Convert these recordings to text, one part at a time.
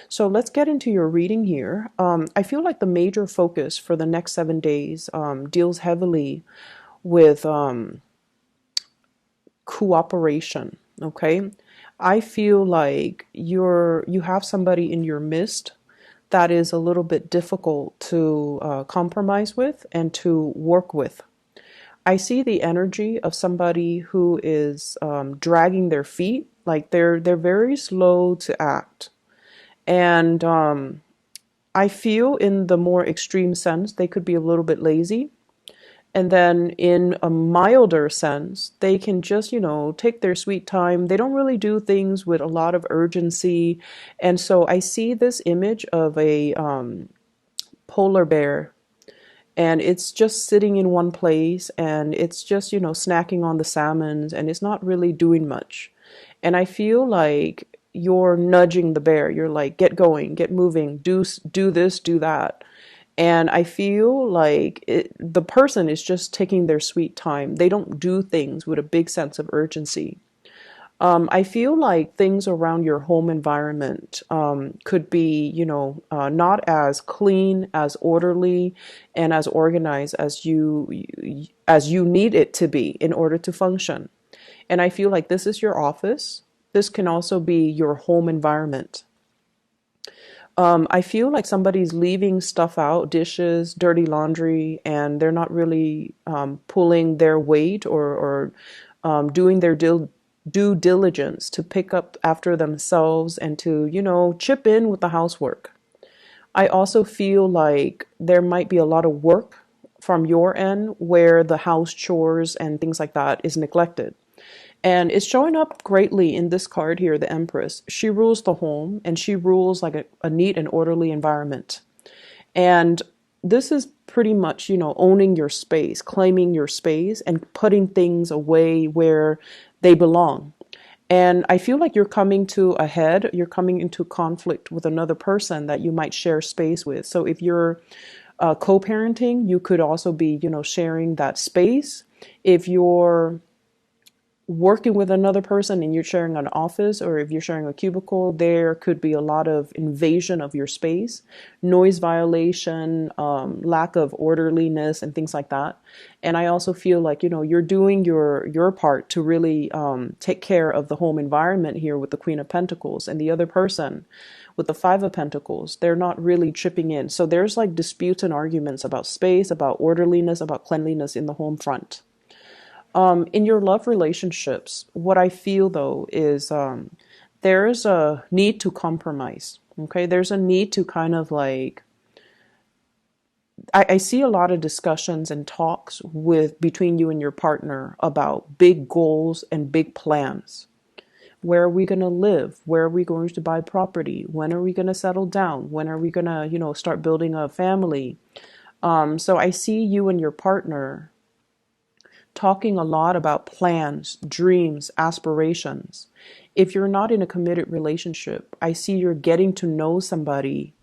So let's get into your reading here. I feel like the major focus for the next 7 days deals heavily with cooperation. Okay, I feel like you have somebody in your midst that is a little bit difficult to compromise with and to work with. I see the energy of somebody who is dragging their feet, like they're very slow to act, and I feel in the more extreme sense they could be a little bit lazy. And then in a milder sense, they can just, take their sweet time. They don't really do things with a lot of urgency. And so I see this image of a polar bear, and it's just sitting in one place, and it's just, snacking on the salmons, and it's not really doing much. And I feel like you're nudging the bear. You're like, get going, get moving, do this, do that. And I feel like the person is just taking their sweet time. They don't do things with a big sense of urgency. I feel like things around your home environment could be, not as clean, as orderly, and as organized as you need it to be in order to function. And I feel like this is your office. This can also be your home environment. I feel like somebody's leaving stuff out, dishes, dirty laundry, and they're not really pulling their weight or doing their due diligence to pick up after themselves and to, chip in with the housework. I also feel like there might be a lot of work from your end where the house chores and things like that is neglected. And it's showing up greatly in this card here, the Empress. She rules the home, and she rules like a neat and orderly environment. And this is pretty much, owning your space, claiming your space, and putting things away where they belong. And I feel like you're coming to a head, you're coming into conflict with another person that you might share space with. So if you're co-parenting, you could also be, sharing that space. If you're working with another person and you're sharing an office, or if you're sharing a cubicle, there could be a lot of invasion of your space, noise violation, lack of orderliness, and things like that. And I also feel like, you're doing your part to really take care of the home environment here with the Queen of Pentacles, and the other person with the Five of Pentacles, they're not really chipping in. So there's like disputes and arguments about space, about orderliness, about cleanliness in the home front. In your love relationships, what I feel though is there's a need to compromise. Okay, there's a need to kind of like, I see a lot of discussions and talks between you and your partner about big goals and big plans. Where are we going to live? Where are we going to buy property? When are we going to settle down? When are we going to, start building a family? So I see you and your partner talking a lot about plans, dreams, aspirations. If you're not in a committed relationship, I see you're getting to know somebody,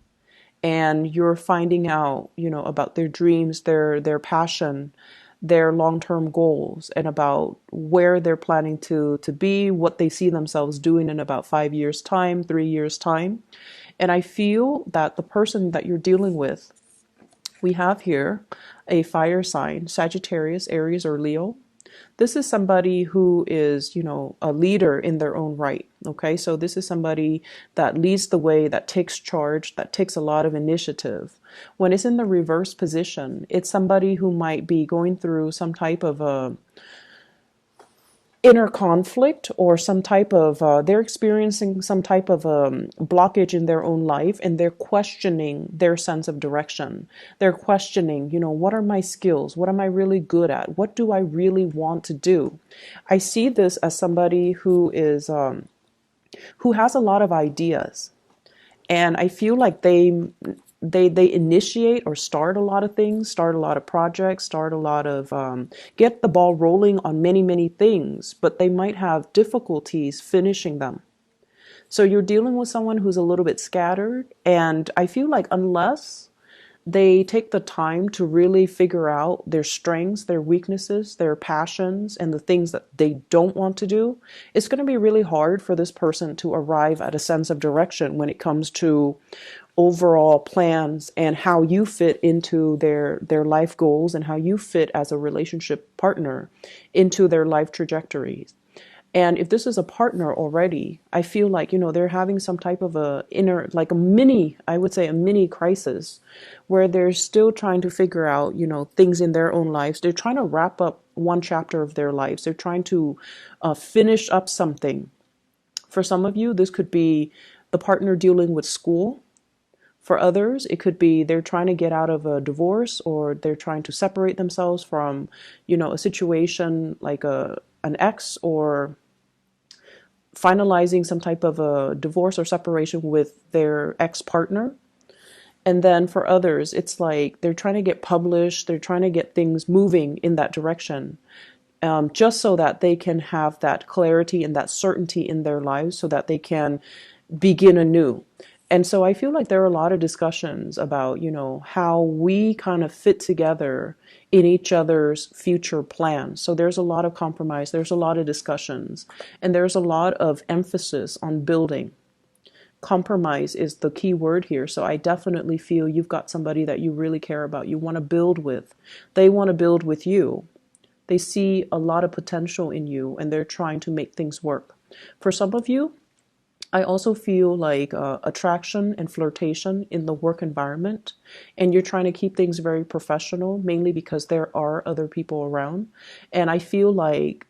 and you're finding out, about their dreams, their passion, their long-term goals, and about where they're planning to be, what they see themselves doing in about 5 years time, 3 years time. And I feel that the person that you're dealing with, we have here a fire sign, Sagittarius, Aries, or Leo. This is somebody who is, a leader in their own right. Okay, so this is somebody that leads the way, that takes charge, that takes a lot of initiative. When it's in the reverse position, it's somebody who might be going through some type of a inner conflict, or some type of they're experiencing some type of blockage in their own life, and they're questioning their sense of direction. They're questioning, what are my skills? What am I really good at? What do I really want to do? I see this as somebody who is who has a lot of ideas, and I feel like they initiate or start a lot of things, start a lot of projects, start a lot of get the ball rolling on many things, but they might have difficulties finishing them. So you're dealing with someone who's a little bit scattered, and I feel like unless they take the time to really figure out their strengths, their weaknesses, their passions, and the things that they don't want to do, it's going to be really hard for this person to arrive at a sense of direction when it comes to overall plans and how you fit into their life goals and how you fit as a relationship partner into their life trajectories. And if this is a partner already, I feel like, they're having some type of a inner, like a mini, I would say a mini crisis where they're still trying to figure out, things in their own lives. They're trying to wrap up one chapter of their lives. They're trying to finish up something. For some of you, this could be the partner dealing with school. For others, it could be they're trying to get out of a divorce, or they're trying to separate themselves from, a situation like an ex, or finalizing some type of a divorce or separation with their ex-partner. And then for others, it's like they're trying to get published, they're trying to get things moving in that direction, just so that they can have that clarity and that certainty in their lives so that they can begin anew. And so I feel like there are a lot of discussions about, how we kind of fit together in each other's future plans. So there's a lot of compromise, there's a lot of discussions, and there's a lot of emphasis on building. Compromise is the key word here. So I definitely feel you've got somebody that you really care about, you want to build with. They want to build with you. They see a lot of potential in you, and they're trying to make things work. For some of you, I also feel like attraction and flirtation in the work environment, and you're trying to keep things very professional, mainly because there are other people around. And I feel like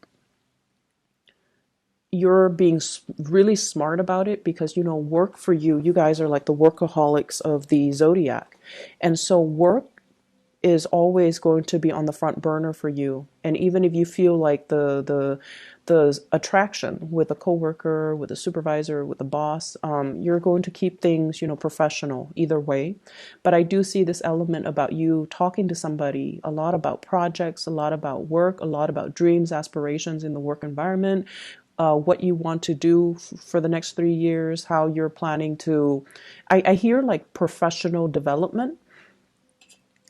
you're being really smart about it because, work for you, you guys are like the workaholics of the zodiac. And so work is always going to be on the front burner for you. And even if you feel like the attraction with a coworker, with a supervisor, with a boss, you're going to keep things, professional either way. But I do see this element about you talking to somebody a lot about projects, a lot about work, a lot about dreams, aspirations in the work environment, what you want to do for the next 3 years, how you're planning to, I hear like professional development.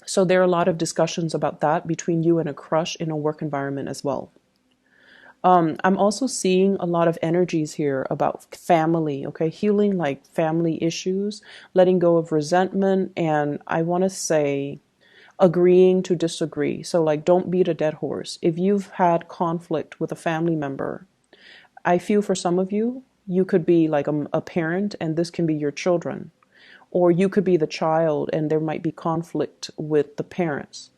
So there are a lot of discussions about that between you and a crush in a work environment as well. I'm also seeing a lot of energies here about family, okay? Healing like family issues, letting go of resentment, and I want to say agreeing to disagree. So like don't beat a dead horse. If you've had conflict with a family member, I feel for some of you, you could be like a parent and this can be your children. Or you could be the child and there might be conflict with the parents.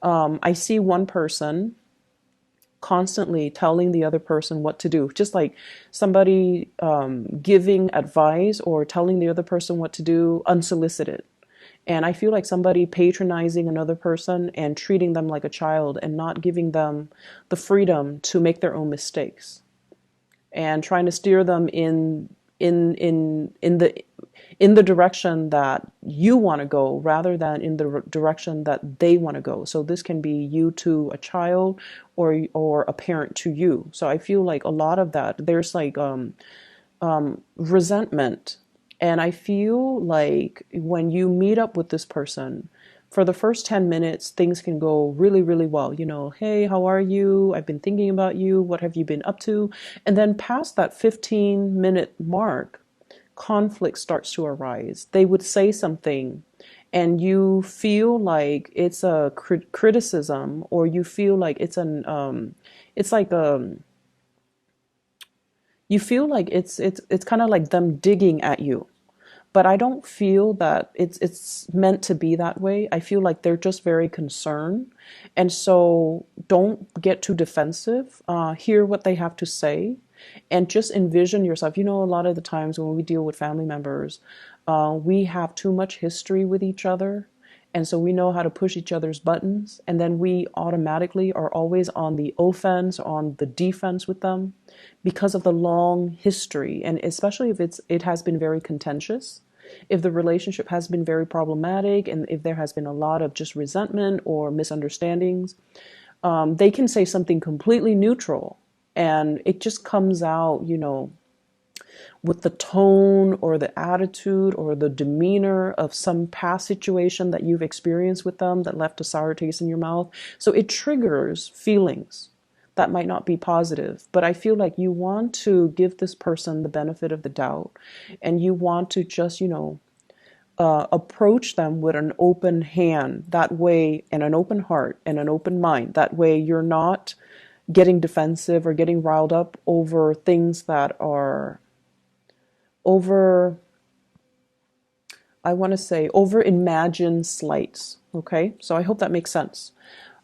I see one person constantly telling the other person what to do, just like somebody giving advice or telling the other person what to do unsolicited. And I feel like somebody patronizing another person and treating them like a child and not giving them the freedom to make their own mistakes and trying to steer them in the direction that you want to go rather than in the direction that they want to go. So this can be you to a child or a parent to you. So I feel like a lot of that, there's like resentment. And I feel like when you meet up with this person, for the first 10 minutes, things can go really, really well. Hey, how are you? I've been thinking about you. What have you been up to? And then past that 15-minute mark, conflict starts to arise. They would say something and you feel like it's a criticism, or you feel like it's you feel like it's kind of like them digging at you. But I don't feel that it's meant to be that way. I feel like they're just very concerned. And so don't get too defensive. Hear what they have to say and just envision yourself. A lot of the times when we deal with family members, we have too much history with each other. And so we know how to push each other's buttons. And then we automatically are always on the offense, on the defense with them because of the long history. And especially if it has been very contentious, if the relationship has been very problematic, and if there has been a lot of just resentment or misunderstandings, they can say something completely neutral and it just comes out, with the tone or the attitude or the demeanor of some past situation that you've experienced with them that left a sour taste in your mouth. So it triggers feelings that might not be positive. But I feel like you want to give this person the benefit of the doubt, and you want to just, approach them with an open hand, that way, and an open heart and an open mind. That way you're not getting defensive or getting riled up over things that are over, I want to say, over imagined slights. Okay, so I hope that makes sense.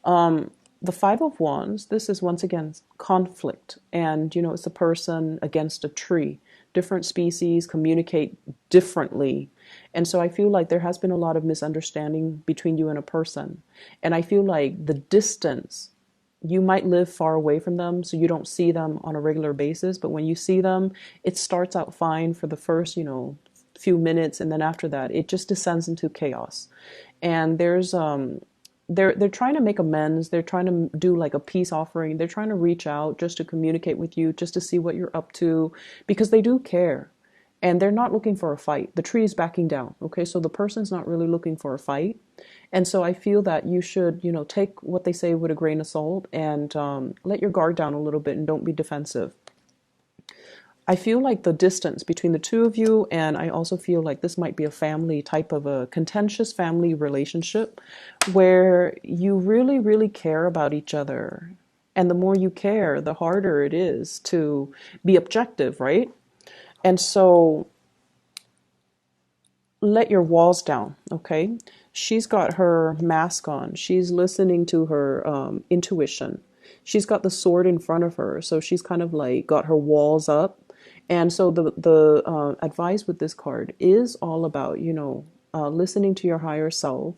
The Five of Wands, this is once again conflict, and it's a person against a tree. Different species communicate differently, and so I feel like there has been a lot of misunderstanding between you and a person, and I feel like the distance, you might live far away from them, so you don't see them on a regular basis, but when you see them, it starts out fine for the first, few minutes, and then after that, it just descends into chaos. And they're trying to make amends. They're trying to do like a peace offering. They're trying to reach out just to communicate with you, just to see what you're up to, because they do care. And they're not looking for a fight. The tree is backing down. Okay, so the person's not really looking for a fight. And so I feel that you should, take what they say with a grain of salt, and let your guard down a little bit and don't be defensive. I feel like the distance between the two of you, and I also feel like this might be a family type of a contentious family relationship where you really, really care about each other. And the more you care, the harder it is to be objective, right? And so let your walls down, okay? She's got her mask on. She's listening to her intuition. She's got the sword in front of her, so she's kind of like got her walls up. And so the advice with this card is all about, listening to your higher self.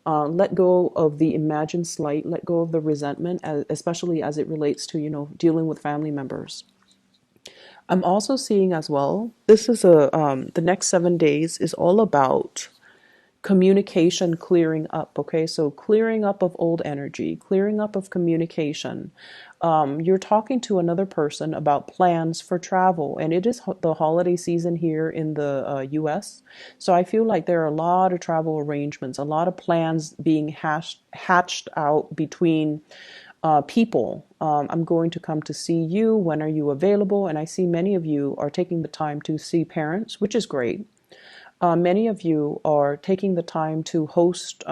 Let go of the imagined slight. Let go of the resentment, especially as it relates to, dealing with family members. I'm also seeing as well, this is the next 7 days is all about communication clearing up. Okay, so clearing up of old energy, clearing up of communication. You're talking to another person about plans for travel, and it is the holiday season here in the US. So I feel like there are a lot of travel arrangements, a lot of plans being hatched out between people. I'm going to come to see you. When are you available? And I see many of you are taking the time to see parents, which is great. Many of you are taking the time to host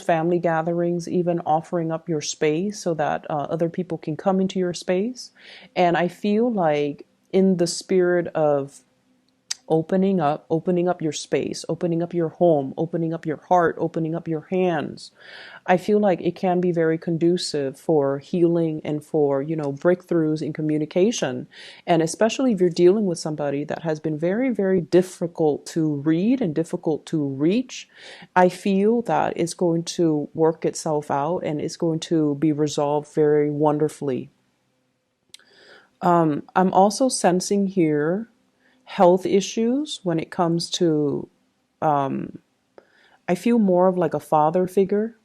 family gatherings, even offering up your space so that other people can come into your space. And I feel like in the spirit of opening up your space, opening up your home, opening up your heart, opening up your hands, I feel like it can be very conducive for healing and for, breakthroughs in communication. And especially if you're dealing with somebody that has been very, very difficult to read and difficult to reach, I feel that it's going to work itself out and it's going to be resolved very wonderfully. I'm also sensing here health issues when it comes to, I feel more of like a father figure.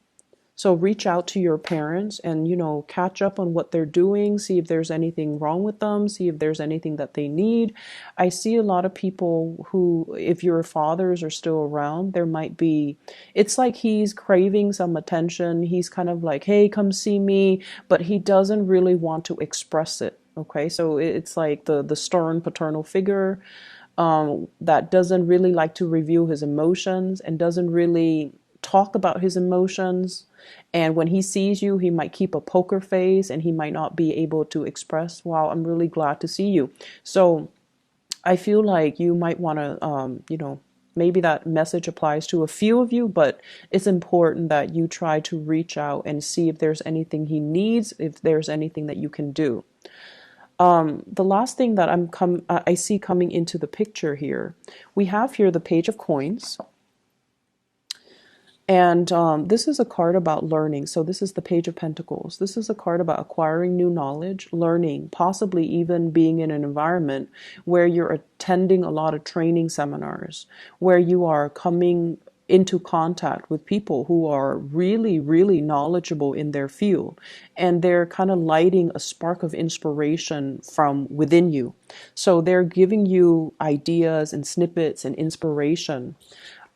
So reach out to your parents and, catch up on what they're doing, see if there's anything wrong with them, see if there's anything that they need. I see a lot of people who, if your fathers are still around, there might be, it's like he's craving some attention. He's kind of like, hey, come see me, but he doesn't really want to express it. Okay, so it's like the stern paternal figure that doesn't really like to reveal his emotions and doesn't really talk about his emotions. And when he sees you, he might keep a poker face and he might not be able to express, wow, I'm really glad to see you. So I feel like you might want to, maybe that message applies to a few of you, but it's important that you try to reach out and see if there's anything he needs, if there's anything that you can do. The last thing that I see coming into the picture here, we have here the Page of Coins. And this is a card about learning. So this is the Page of Pentacles. This is a card about acquiring new knowledge, learning, possibly even being in an environment where you're attending a lot of training seminars, where you are coming into contact with people who are really, really knowledgeable in their field, and they're kind of lighting a spark of inspiration from within you. So they're giving you ideas and snippets and inspiration.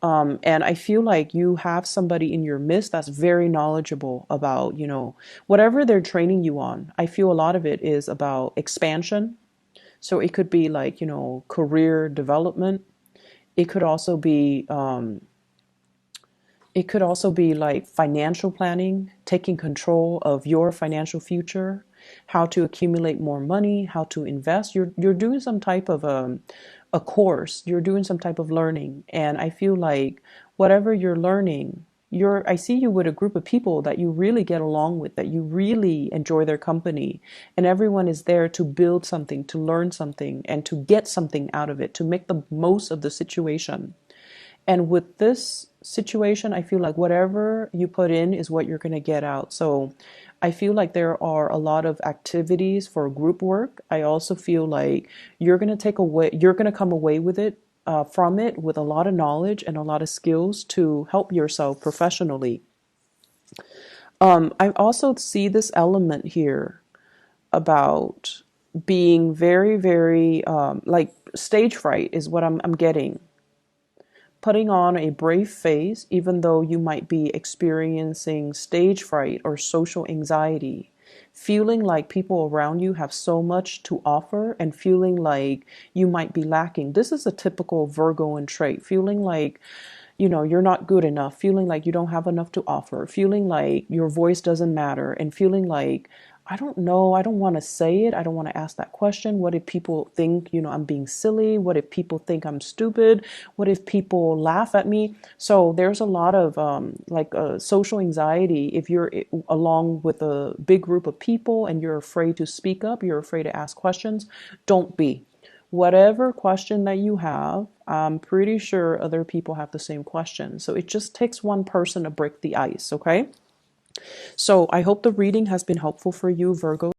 And I feel like you have somebody in your midst that's very knowledgeable about, whatever they're training you on. I feel a lot of it is about expansion. So it could be like, career development. It could also be like financial planning, taking control of your financial future, how to accumulate more money, how to invest. You're doing some type of a course. You're doing some type of learning, and I feel like whatever you're learning, I see you with a group of people that you really get along with, that you really enjoy their company, and everyone is there to build something, to learn something, and to get something out of it, to make the most of the situation. And with this situation, I feel like whatever you put in is what you're going to get out. So I feel like there are a lot of activities for group work. I also feel like you're going to come away with it, from it, with a lot of knowledge and a lot of skills to help yourself professionally. I also see this element here about being very, very, like stage fright is what I'm getting. Putting on a brave face, even though you might be experiencing stage fright or social anxiety, feeling like people around you have so much to offer and feeling like you might be lacking. This is a typical Virgoan trait, feeling like you're not good enough, feeling like you don't have enough to offer, feeling like your voice doesn't matter, and feeling like, I don't know, I don't want to say it, I don't want to ask that question. What if people think, I'm being silly? What if people think I'm stupid? What if people laugh at me? So there's a lot of social anxiety if you're along with a big group of people and you're afraid to speak up, you're afraid to ask questions. Don't be. Whatever question that you have, I'm pretty sure other people have the same question. So it just takes one person to break the ice, okay? So I hope the reading has been helpful for you, Virgo.